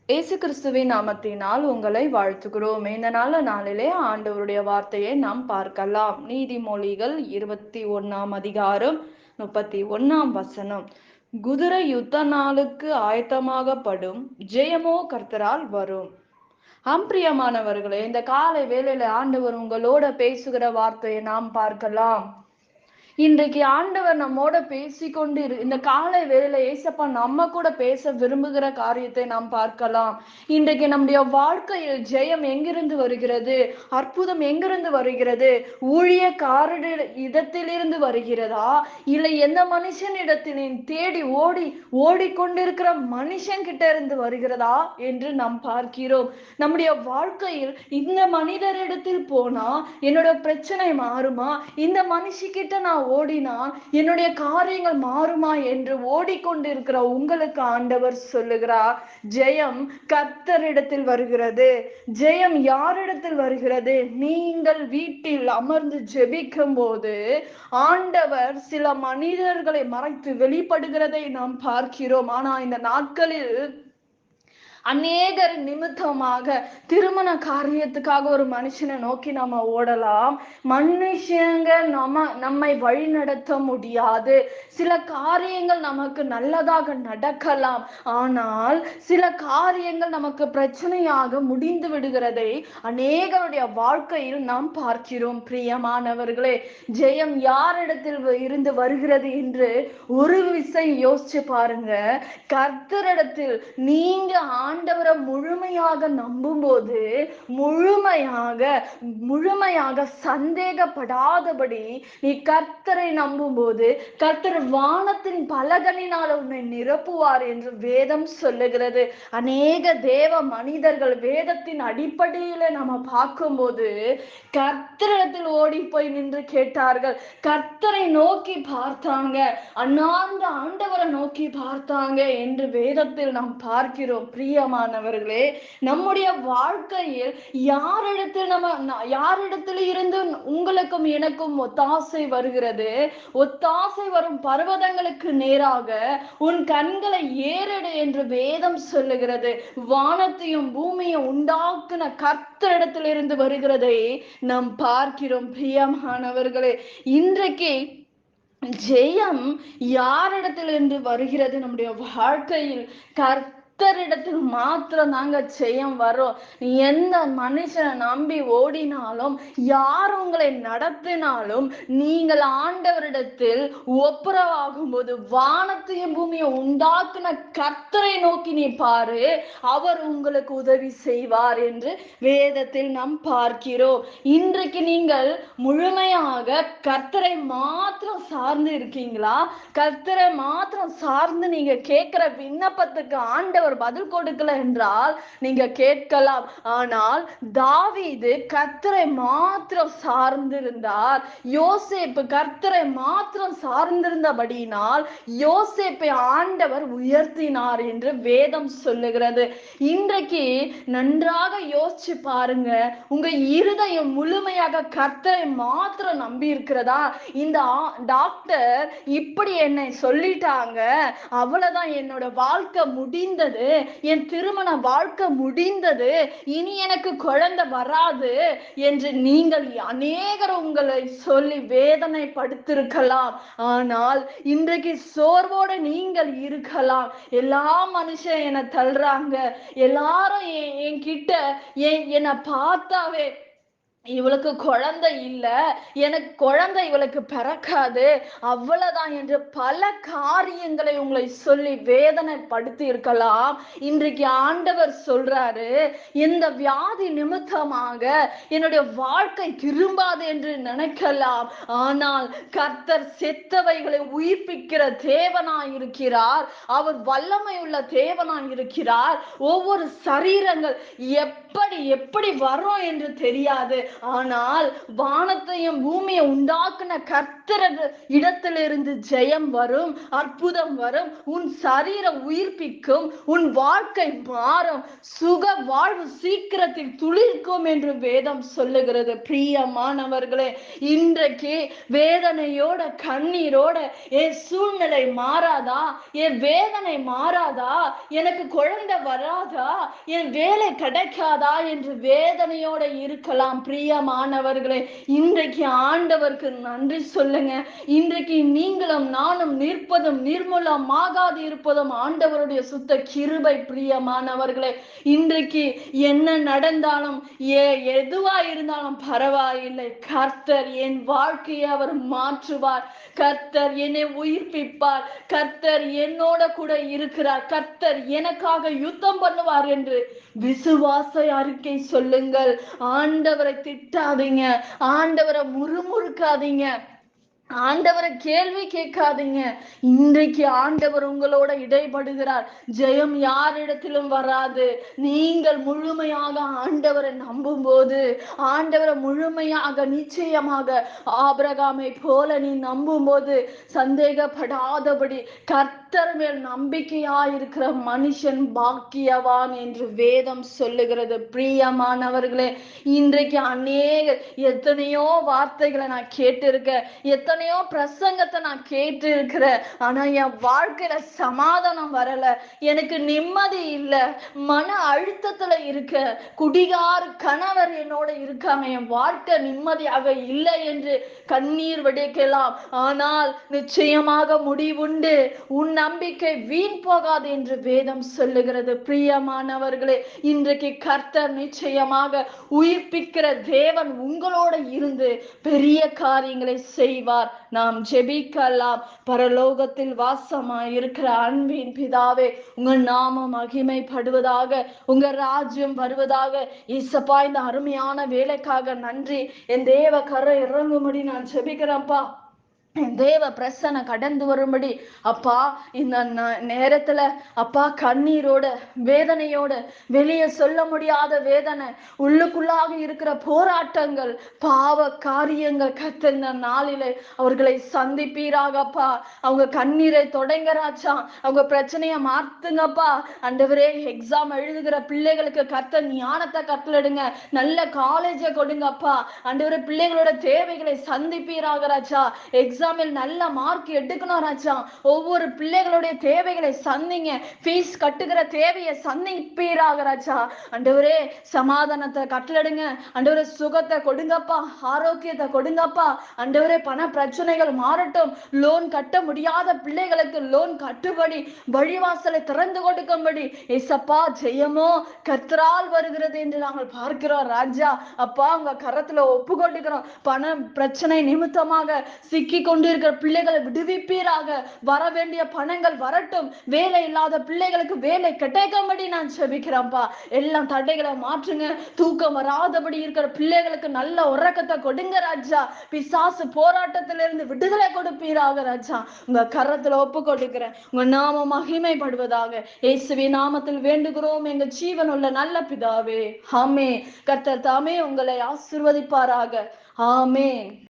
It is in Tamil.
இயேசு கிறிஸ்துவின் நாமத்தினால் உங்களை வாழ்த்துகிறோம். இந்த நாளிலே ஆண்டவருடைய வார்த்தையை நாம் பார்க்கலாம். நீதிமொழிகள் 21 அதிகாரம் 31 குதிரை யுத்த நாளுக்கு ஆயத்தமாகப்படும், ஜெயமோ கர்த்தரால் வரும். பிரியமானவர்களே, இந்த காலை வேளையில ஆண்டவர் உங்களோட பேசுகிற வார்த்தையை நாம் பார்க்கலாம். இன்றைக்கு ஆண்டவர் நம்மோட பேசிக்கொண்டு இந்த காலை வேளையில ஏசப்பா நம்ம கூட பேச விரும்புகிற காரியத்தை நாம் பார்க்கலாம். இன்றைக்கு நம்முடைய வாழ்க்கையில் ஜெயம் எங்கிருந்து வருகிறது? அற்புதம் எங்கிருந்து வருகிறது? ஊழியக்காரர் இடத்திலிருந்து வருகிறதா, இல்லை எந்த மனுஷனிடத்திலும் தேடி ஓடிக்கொண்டிருக்கிற மனுஷன் கிட்ட இருந்து வருகிறதா என்று நாம் பார்க்கிறோம். நம்முடைய வாழ்க்கையில் இந்த மனிதரிடத்தில் போனா என்னோட பிரச்சனை மாறுமா, இந்த மனுஷிக்கிட்ட நான் ஓடினால் என்னுடைய காரியங்கள் மாறுமா என்று ஓடிக்கொண்டிருக்கிற உங்களுக்கு ஆண்டவர் சொல்லுகிறார், ஜெயம் கர்த்தரிடத்தில் வருகிறது. ஜெயம் யாரிடத்தில் வருகிறது? நீங்கள் வீட்டில் அமர்ந்து ஜெபிக்கும் போது ஆண்டவர் சில மனிதர்களை மறைத்து வெளிப்படுகிறதை நாம் பார்க்கிறோம். ஆனா இந்த நாட்களில் அநேகர் நிமித்தமாக திருமண காரியத்துக்காக ஒரு மனுஷனை நோக்கி நம்ம ஓடலாம். மனுஷங்க நம்மை வழி நடத்த முடியாது. சில காரியங்கள் நமக்கு நல்லதாக நடக்கலாம், ஆனால் சில காரியங்கள் நமக்கு பிரச்சனையாக முடிந்து விடுகிறதை அநேகருடைய வாழ்க்கையில் நாம் பார்க்கிறோம். பிரியமானவர்களே, ஜெயம் யாரிடத்தில் இருந்து வருகிறது என்று ஒரு விஷயம் யோசிச்சு பாருங்க. கர்த்தரிடத்தில் நீங்க ஆண்டவரை முழுமையாக நம்பும் போது, முழுமையாக சந்தேகப்படாதபடி நீ கர்த்தரை நம்பும் போது, கர்த்தர் வானத்தின் பலகனினால் உன்னை நிரப்புவார் என்று வேதம் சொல்லுகிறது. அநேக தேவ மனிதர்கள் வேதத்தின் அடிப்படையில நம்ம பார்க்கும்போது கர்த்தரிடத்தில் ஓடி போய் நின்று கேட்டார்கள், கர்த்தரை நோக்கி பார்த்தாங்க, அண்ணார்ந்த ஆண்டவரை நோக்கி பார்த்தாங்க என்று வேதத்தில் நாம் பார்க்கிறோம். பிரியமானவர்களே, நம்முடைய வாழ்க்கையில் யாரிடத்தில் இருந்து உங்களுக்கும் எனக்கும் ஒத்தாசை வருகிறது? ஒத்தாசை வரும் பர்வதங்களுக்கு நேராக உன் கண்களை ஏறெடு என்று வேதம் சொல்லுகிறது. வானத்தையும் பூமியும் உண்டாக்குன கர்த்தரிடத்தில் இருந்து வருகிறதை நாம் பார்க்கிறோம். பிரியமானவர்களே, இன்றைக்கு ஜெயம் யாரிடத்திலிருந்து வருகிறது? நம்முடைய வாழ்க்கையில் கர்த்தரிடத்தில் மாத்திரம் தாங்க ஜெயம் வரும். எந்த மனுஷனை நம்பி ஓடினாலும், யார் உங்களை நடத்தினாலும், நீங்கள் ஆண்டவரிடத்தில் ஒப்புரவாகும் போது வானத்தையும் பூமியை உண்டாக்குன கர்த்தரை நோக்கி நீ பாரு, அவர் உங்களுக்கு உதவி செய்வார் என்று வேதத்தில் நாம் பார்க்கிறோம். இன்றைக்கு நீங்கள் முழுமையாக கர்த்தரை மாத்திரம் சார்ந்து இருக்கீங்களா? கர்த்தரை மாத்திரம் சார்ந்து நீங்க கேட்கிற விண்ணப்பத்துக்கு ஆண்டவர் பதில் கொடுக்கல என்றால் நீங்க கேட்கலாம். ஆனால் தாவீது கர்த்தரை மாத்திரம் சார்ந்திருந்தார். யோசேப்பு கர்த்தரை மாத்திரம் சார்ந்திருந்தபடியினால் யோசேப்பை ஆண்டவர் உயர்த்தினார் என்று வேதம் சொல்லுகிறது. இன்றைக்கு நன்றாக யோசிச்சு பாருங்க, உங்க இருதயம் முழுமையாக கர்த்தரை மாத்திரம் நம்பி இருக்கிறதா? இந்த டாக்டர் இப்படி என்னை சொல்லிட்டாங்க, அவ்வளவுதான், என்னோட வாழ்க்கை முடிந்தது, என் திருமண வாழ்க்கை முடிந்தது, இனி எனக்கு குழந்தை வராது என்று நீங்கள் அநேகர் உங்களை சொல்லி வேதனைப்படுத்திருக்கலாம். ஆனால் இன்றைக்கு சோர்வோடு நீங்கள் இருக்கலாம். எல்லா மனுஷன் என்னை தள்ளுறாங்க, எல்லாரும் என்கிட்ட என்னை பார்த்தாவே இவளுக்கு குழந்தை இல்ல, எனக்கு குழந்தை இவளுக்கு பிறக்காது, அவ்வளவுதான் என்று பல காரியங்களை உங்களை சொல்லி வேதனைப்படுத்தி இருக்கலாம். இன்றைக்கு ஆண்டவர் சொல்றாரு, இந்த வியாதி நிமித்தமாக என்னுடைய வாழ்க்கை திரும்பாது என்று நினைக்கலாம். ஆனால் கர்த்தர் செத்தவைகளை உயிர்ப்பிக்கிற தேவனாய் இருக்கிறார். அவர் வல்லமை உள்ள தேவனாய் இருக்கிறார். ஒவ்வொரு சரீரங்கள் எப்படி வரும் என்று தெரியாது, ஆனால் வானத்தையும் பூமியை உண்டாக்குன கர்த்தர் கர்த்தரது இடத்திலிருந்து ஜெயம் வரும், அற்புதம் வரும், உன் சரீரம் உயிர்ப்பிக்கும், உன் வாழ்க்கை மாறும், சுக வாழ்வு சீக்கிரத்தில் துளிர்க்கும் என்று வேதம் சொல்லுகிறது. பிரியமானவர்களே, இன்றைக்கு வேதனையோட கண்ணீரோட என் சூழ்நிலை மாறாதா, என் வேதனை மாறாதா, எனக்கு குழந்தை வராதா, என் வேலை கிடைக்காதா என்று வேதனையோட இருக்கலாம். பிரியமானவர்களே, இன்றைக்கு ஆண்டவருக்கு நன்றி சொல்லுங்க. இன்றைக்கு நீங்களும் நானும் நிற்பதும் நிர்மூலமாகாது இருப்பதும் ஆண்டவருடைய சுத்த கிருபை. பிரியமானவர்களே, இன்றைக்கு என்ன நடந்தாலும் எதுவா இருந்தாலும் பரவாயில்லை, கர்த்தர் என் வாழ்க்கையை அவர் மாற்றுவார், கர்த்தர் என்னை உயிர்ப்பிப்பார், கர்த்தர் என்னோட கூட இருக்கிறார், கர்த்தர் எனக்காக யுத்தம் பண்ணுவார் என்று விசுவாச அறிக்கை சொல்லுங்கள். ஆண்டவரை திட்டாதீங்க, ஆண்டவரை முறுமுறுக்காதீங்க, ஆண்டவரை கேள்வி கேட்காதீங்க. இன்றைக்கு ஆண்டவர் உங்களோட இடைப்படுகிறார். ஜெயம் யாரிடத்திலும் வராது. நீங்கள் முழுமையாக ஆண்டவரை நம்பும் போது, ஆண்டவரை முழுமையாக நிச்சயமாக ஆபிரகாமை போல நீ நம்பும் போது, சந்தேகப்படாதபடி கர்த்தர் மேல் நம்பிக்கையாயிருக்கிற மனுஷன் பாக்கியவான் என்று வேதம் சொல்லுகிறது. பிரியமானவர்களே, இன்றைக்கு எத்தனையோ வார்த்தைகளை நான் கேட்டிருக்கேன், எத்தனையோ பிரசங்கத்தை நான் கேட்டு இருக்கிறேன். ஆனா என் வாழ்க்கையில சமாதானம் வரல, எனக்கு நிம்மதி இல்ல, மன அழுத்தத்துல இருக்க, குடிகார கணவர் என்னோட இருக்காங்க, என் வாழ்க்கை நிம்மதியாக இல்லை என்று கண்ணீர் வடிக்கலாம். ஆனால் நிச்சயமாக முடிவுண்டு, உன் நம்பிக்கை வீண் போகாது என்று வேதம் சொல்லுகிறது. பிரியமானவர்களே, இன்றைக்கு கர்த்தர் நிச்சயமாக உயிர்ப்பிக்கிற தேவன் உங்களோட இருந்து பெரிய காரியங்களை செய்வார். நாம் ஜெபிக்கலாம். பரலோகத்தில் வாசமாய் இருக்கிற அன்பின் பிதாவே, உங்க நாமம் மகிமைப்படுவதாக, உங்க ராஜ்யம் வருவதாக. இயேசப்பா, இந்த அருமையான வேலைக்காக நன்றி. என் தேவ கரை இறங்கும்படி நான் ஜெபிக்கிறேன்ப்பா. தேவ பிரசனை கடந்து வரும்படி அப்பா, இந்த நேரத்துல அப்பா கண்ணீரோட வேதனையோட வெளியே சொல்ல முடியாத வேதனை, உள்ளுக்குள்ளாக இருக்கிற போராட்டங்கள், பாவ காரியங்கள் கர்த்தர் இந்த நாளிலே அவர்களை சந்திப்பீராகப்பா. அவங்க கண்ணீரை தொடங்கராச்சா, அவங்க பிரச்சனையை மாத்துங்கப்பா. ஆண்டவரே, எக்ஸாம் எழுதுகிற பிள்ளைகளுக்கு கர்த்தர் ஞானத்தை கட்டளிடுங்க, நல்ல காலேஜை கொடுங்கப்பா. ஆண்டவரே, பிள்ளைகளோட தேவைகளை சந்திப்பீராகராச்சா. எக்ஸாமில் நல்ல மார்க் எடுக்கணும் ராஜா. ஒவ்வொரு பிள்ளைகளுடைய தேவைகளை சந்திங்க, ஃபீஸ் கட்டுகிற தேவையை சந்திப்பீராக ராஜா. ஆண்டவரே, சமாதானத்தை கட்டளிடுங்க, ஆண்டவரே, சுகத்தை கொடுங்கப்பா, ஆரோக்கியத்தை கொடுங்கப்பா. ஆண்டவரே, பண பிரச்சனைகள் மாறட்டும், லோன் கட்ட முடியாத பிள்ளைகளுக்கு லோன் கட்டுபடி வழிவாசலை திறந்து கொடுக்கும்படி ஏசப்பா, ஜெயமோ கர்த்தரால் வருகிறது என்று நாங்கள் பார்க்கிறோம் ராஜா. அப்பா, உங்க கரத்துல ஒப்பு கொடுக்கிறோம். பண பிரச்சனை நிமித்தமாக சிக்கி கொண்டிருக்கிற பிள்ளைகளை விடுவிப்பீராக. வர வேண்டிய பணங்கள் வரட்டும், வேலை இல்லாத பிள்ளைகளுக்கு வேலை கிடைக்கும்படி நான் ஜெபிக்கிறேன்ப்பா. எல்லாம் தடைகளை மாற்றுங்க. தூக்கம் வராதபடி இருக்கிற பிள்ளைகளுக்கு நல்ல உறக்கத்தை கொடுங்க ராஜா. பிசாசு போராட்டத்திலிருந்து விடுதலை கொடுப்பீராக ராஜா. உங்க கரத்துல ஒப்பு கொடுக்கிறேன். உங்க நாமம் மகிமைப்படுவதாக. இயேசுவின் நாமத்தில் வேண்டுகிறோம் எங்க ஜீவனுள்ள நல்ல பிதாவே, ஆமென். கர்த்தர் தாமே உங்களை ஆசீர்வதிப்பாராக. ஆமென்.